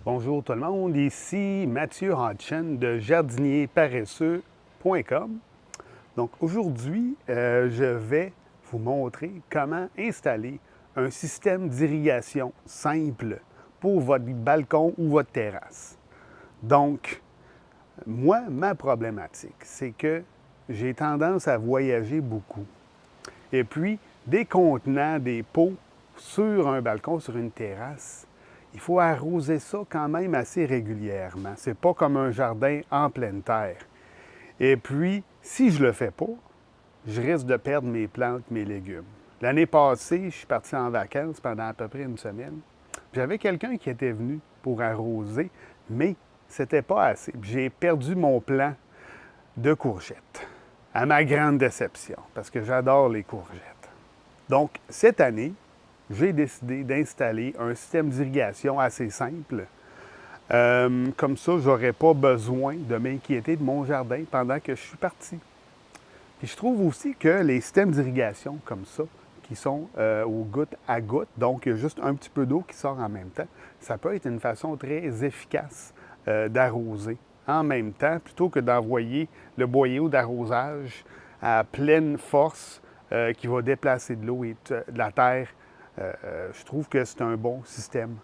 Bonjour tout le monde, ici Mathieu Hodgson de jardinierparesseux.com. Donc aujourd'hui, je vais vous montrer comment installer un système d'irrigation simple pour votre balcon ou votre terrasse. Donc, moi, ma problématique, c'est que j'ai tendance à voyager beaucoup. Et puis, des contenants, des pots sur un balcon, sur une terrasse, il faut arroser ça quand même assez régulièrement. C'est pas comme un jardin en pleine terre. Et puis, si je le fais pas, je risque de perdre mes plantes, mes légumes. L'année passée, je suis parti en vacances pendant à peu près une semaine. J'avais quelqu'un qui était venu pour arroser, mais c'était pas assez. J'ai perdu mon plant de courgettes, à ma grande déception, parce que j'adore les courgettes. Donc, cette année, j'ai décidé d'installer un système d'irrigation assez simple. Comme ça, je n'aurais pas besoin de m'inquiéter de mon jardin pendant que je suis parti. Puis je trouve aussi que les systèmes d'irrigation comme ça, qui sont au goutte à goutte, donc il y a juste un petit peu d'eau qui sort en même temps, ça peut être une façon très efficace d'arroser en même temps, plutôt que d'envoyer le boyau d'arrosage à pleine force qui va déplacer de l'eau et de la terre. Je trouve que c'est un bon système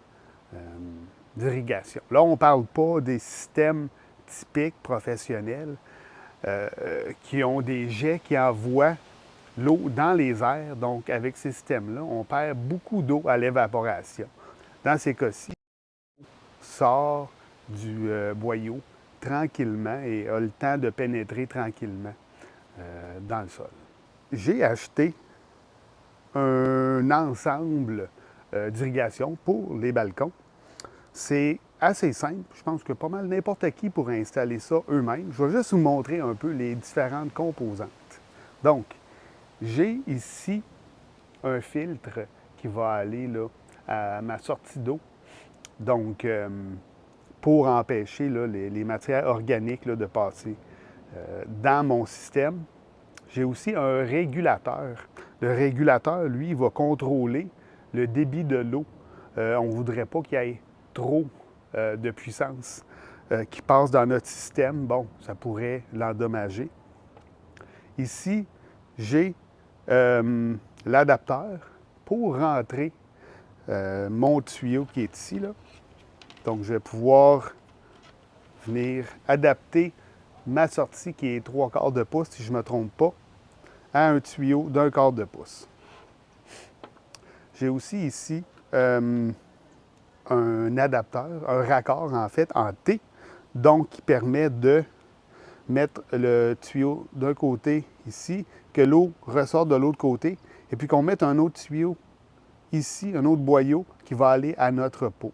d'irrigation. Là, on ne parle pas des systèmes typiques professionnels qui ont des jets qui envoient l'eau dans les airs. Donc, avec ces systèmes-là, on perd beaucoup d'eau à l'évaporation. Dans ces cas-ci, l'eau sort du boyau tranquillement et a le temps de pénétrer tranquillement dans le sol. J'ai acheté un ensemble d'irrigation pour les balcons. C'est assez simple. Je pense que pas mal n'importe qui pourrait installer ça eux-mêmes. Je vais juste vous montrer un peu les différentes composantes. Donc, j'ai ici un filtre qui va aller là, à ma sortie d'eau. Donc, pour empêcher là, les matières organiques là, de passer dans mon système. J'ai aussi un régulateur. Le régulateur, lui, il va contrôler le débit de l'eau. On ne voudrait pas qu'il y ait trop de puissance qui passe dans notre système. Bon, ça pourrait l'endommager. Ici, j'ai l'adapteur pour rentrer mon tuyau qui est ici. Là. Donc, je vais pouvoir venir adapter ma sortie qui est 3/4 de pouce, si je ne me trompe pas, à un tuyau d'1/4 de pouce. J'ai aussi ici un adapteur, un raccord en fait, en T, donc qui permet de mettre le tuyau d'un côté ici, que l'eau ressorte de l'autre côté, et puis qu'on mette un autre tuyau ici, un autre boyau qui va aller à notre pot.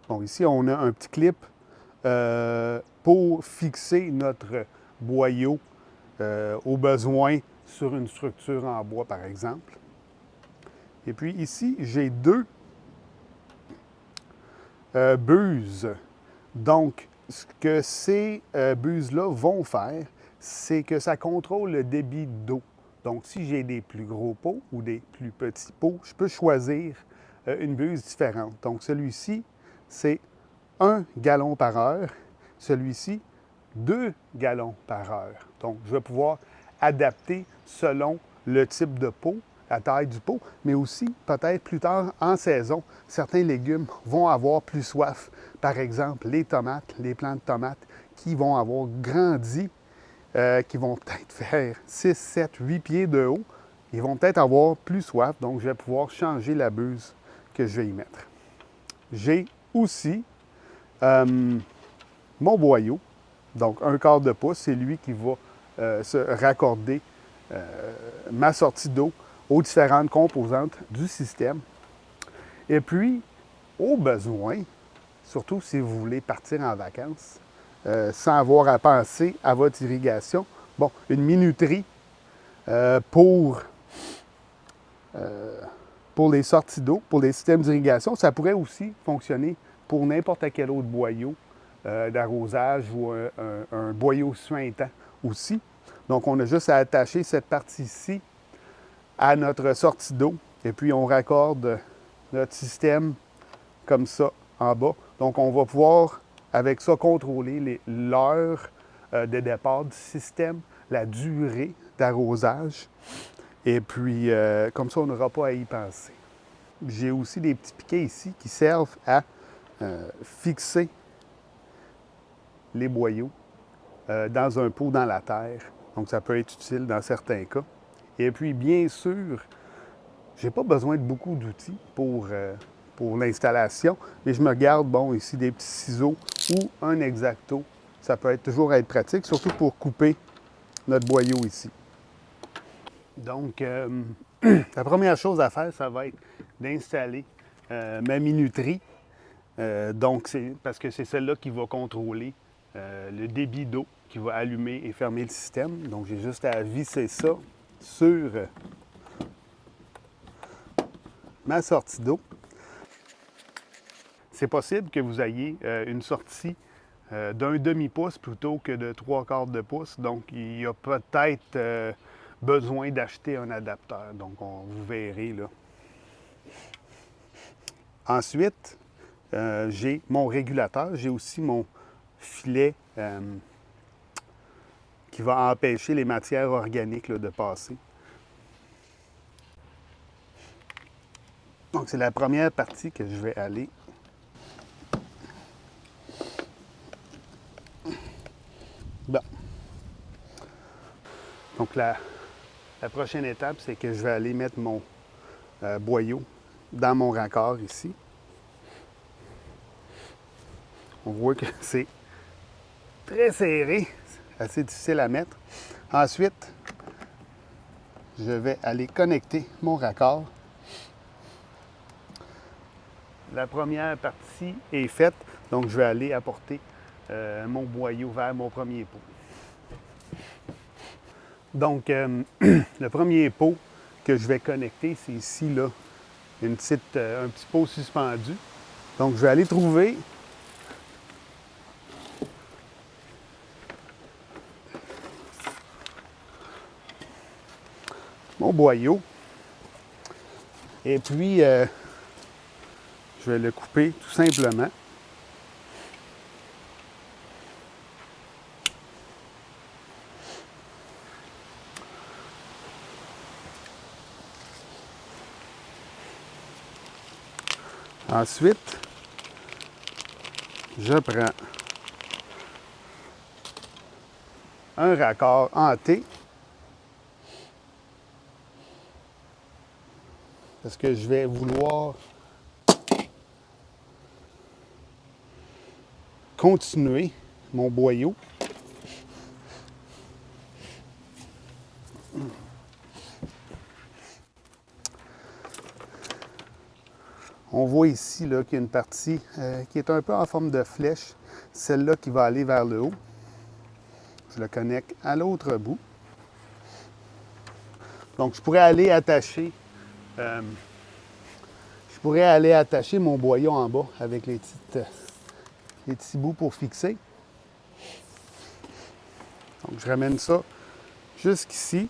Bon, ici, on a un petit clip pour fixer notre boyau au besoin sur une structure en bois, par exemple. Et puis ici, j'ai deux buses. Donc, ce que ces buses-là vont faire, c'est que ça contrôle le débit d'eau. Donc, si j'ai des plus gros pots ou des plus petits pots, je peux choisir une buse différente. Donc, celui-ci, c'est 1 gallon par heure. Celui-ci, 2 gallons par heure. Donc, je vais pouvoir adapter selon le type de pot, la taille du pot, mais aussi peut-être plus tard en saison, certains légumes vont avoir plus soif. Par exemple, les tomates, les plants de tomates qui vont avoir grandi, qui vont peut-être faire 6, 7, 8 pieds de haut, ils vont peut-être avoir plus soif, donc je vais pouvoir changer la buse que je vais y mettre. J'ai aussi mon boyau, donc 1/4 de pouce, c'est lui qui va se raccorder ma sortie d'eau aux différentes composantes du système. Et puis, au besoin, surtout si vous voulez partir en vacances, sans avoir à penser à votre irrigation, bon, une minuterie pour les sorties d'eau, pour les systèmes d'irrigation, ça pourrait aussi fonctionner pour n'importe quel autre boyau d'arrosage ou un boyau suintant aussi. Donc, on a juste à attacher cette partie-ci à notre sortie d'eau et puis on raccorde notre système comme ça en bas. Donc, on va pouvoir, avec ça, contrôler l'heure de départ du système, la durée d'arrosage. Et puis, comme ça, on n'aura pas à y penser. J'ai aussi des petits piquets ici qui servent à fixer les boyaux dans un pot dans la terre. Donc, ça peut être utile dans certains cas. Et puis, bien sûr, je n'ai pas besoin de beaucoup d'outils pour l'installation, mais je me garde, bon, ici, des petits ciseaux ou un X-Acto. Ça peut toujours être pratique, surtout pour couper notre boyau ici. Donc, la première chose à faire, ça va être d'installer ma minuterie. Donc, parce que c'est celle-là qui va contrôler le débit d'eau qui va allumer et fermer le système. Donc, j'ai juste à visser ça sur ma sortie d'eau. C'est possible que vous ayez une sortie d'un demi-pouce plutôt que de 3/4 de pouce. Donc, il y a peut-être besoin d'acheter un adapteur. Donc, vous verrez là. Ensuite, j'ai mon régulateur. J'ai aussi mon filet qui va empêcher les matières organiques là, de passer. Donc, c'est la première partie que je vais aller. Bon. Donc, la prochaine étape, c'est que je vais aller mettre mon boyau dans mon raccord ici. On voit que c'est très serré, assez difficile à mettre. Ensuite, je vais aller connecter mon raccord. La première partie est faite, donc je vais aller apporter mon boyau vers mon premier pot. Donc, le premier pot que je vais connecter, c'est ici, là, un petit pot suspendu. Donc, je vais aller trouver mon boyau. Et puis, je vais le couper tout simplement. Ensuite, je prends un raccord en T parce que je vais vouloir continuer mon boyau. On voit ici qu'il y a une partie qui est un peu en forme de flèche, celle-là qui va aller vers le haut. Je le connecte à l'autre bout. Donc, je pourrais aller attacher mon boyau en bas avec les petits bouts pour fixer. Donc, je ramène ça jusqu'ici.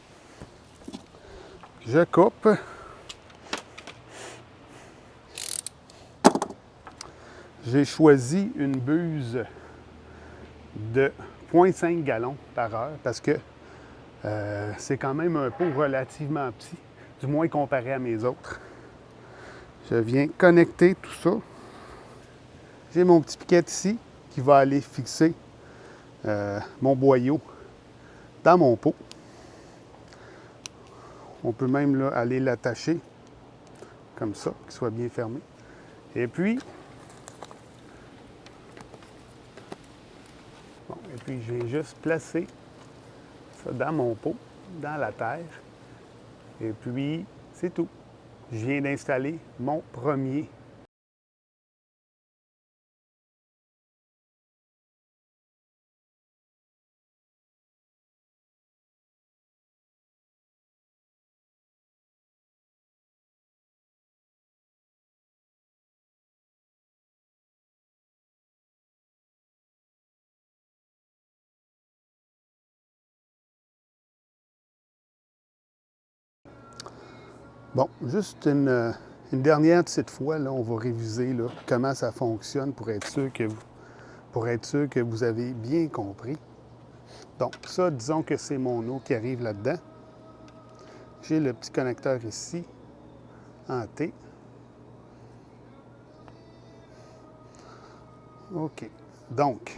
Je coupe. J'ai choisi une buse de 0,5 gallons par heure parce que c'est quand même un pot relativement petit, du moins comparé à mes autres. Je viens connecter tout ça. J'ai mon petit piquet ici qui va aller fixer mon boyau dans mon pot. On peut même là, aller l'attacher comme ça, qu'il soit bien fermé. Et puis, je vais juste placer ça dans mon pot, dans la terre. Et puis, c'est tout. Je viens d'installer mon premier. Bon, juste une Une dernière petite fois, là, on va réviser là, comment ça fonctionne pour être sûr que vous avez bien compris. Donc, ça, disons que c'est mon eau qui arrive là-dedans. J'ai le petit connecteur ici, en T. OK. Donc,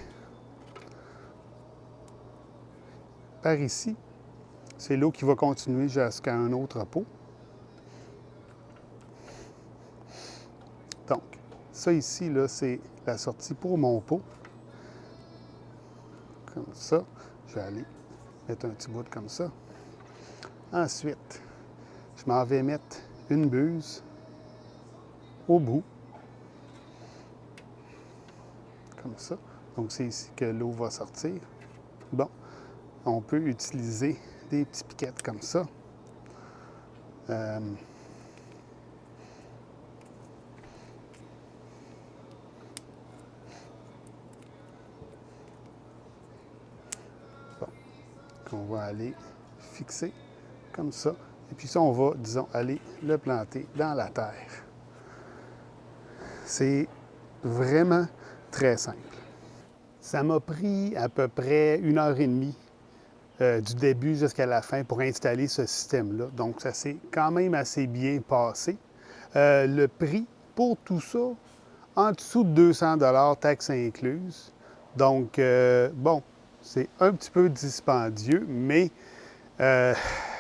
par ici, c'est l'eau qui va continuer jusqu'à un autre pot. Donc, ça ici, là, c'est la sortie pour mon pot. Comme ça. Je vais aller mettre un petit bout comme ça. Ensuite, je m'en vais mettre une buse au bout. Comme ça. Donc, c'est ici que l'eau va sortir. Bon, on peut utiliser des petits piquettes comme ça. Bon, qu'on va aller fixer comme ça. Et puis ça, on va, disons, aller le planter dans la terre. C'est vraiment très simple. Ça m'a pris à peu près 1 heure et demie du début jusqu'à la fin pour installer ce système-là. Donc, ça s'est quand même assez bien passé. Le prix pour tout ça, en dessous de 200 $, taxes incluses. Donc, bon, c'est un petit peu dispendieux, mais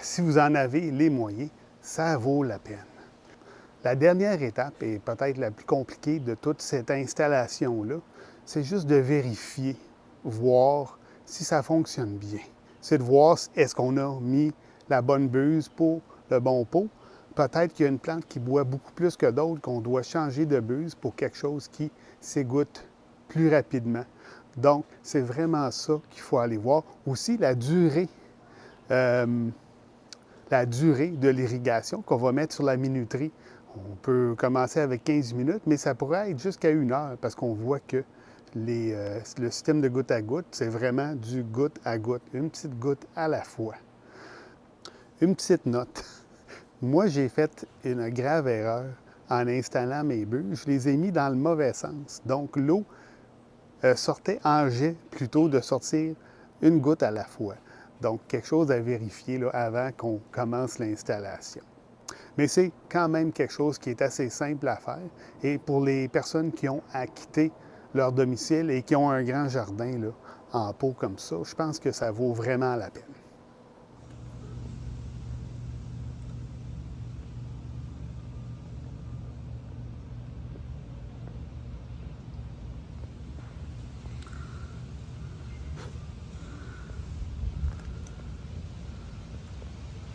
si vous en avez les moyens, ça vaut la peine. La dernière étape, et peut-être la plus compliquée de toute cette installation-là, c'est juste de vérifier, voir si ça fonctionne bien. C'est de voir est-ce qu'on a mis la bonne buse pour le bon pot. Peut-être qu'il y a une plante qui boit beaucoup plus que d'autres, qu'on doit changer de buse pour quelque chose qui s'égoutte plus rapidement. Donc, c'est vraiment ça qu'il faut aller voir. Aussi, la durée de l'irrigation qu'on va mettre sur la minuterie. On peut commencer avec 15 minutes, mais ça pourrait être jusqu'à 1 heure parce qu'on voit que le système de goutte à goutte, c'est vraiment du goutte à goutte, une petite goutte à la fois. Une petite note. Moi, j'ai fait une grave erreur en installant mes buses. Je les ai mis dans le mauvais sens. Donc, l'eau sortait en jet plutôt de sortir une goutte à la fois. Donc, quelque chose à vérifier là, avant qu'on commence l'installation. Mais c'est quand même quelque chose qui est assez simple à faire. Et pour les personnes qui ont à quitter leur domicile et qui ont un grand jardin là, en pot comme ça, je pense que ça vaut vraiment la peine.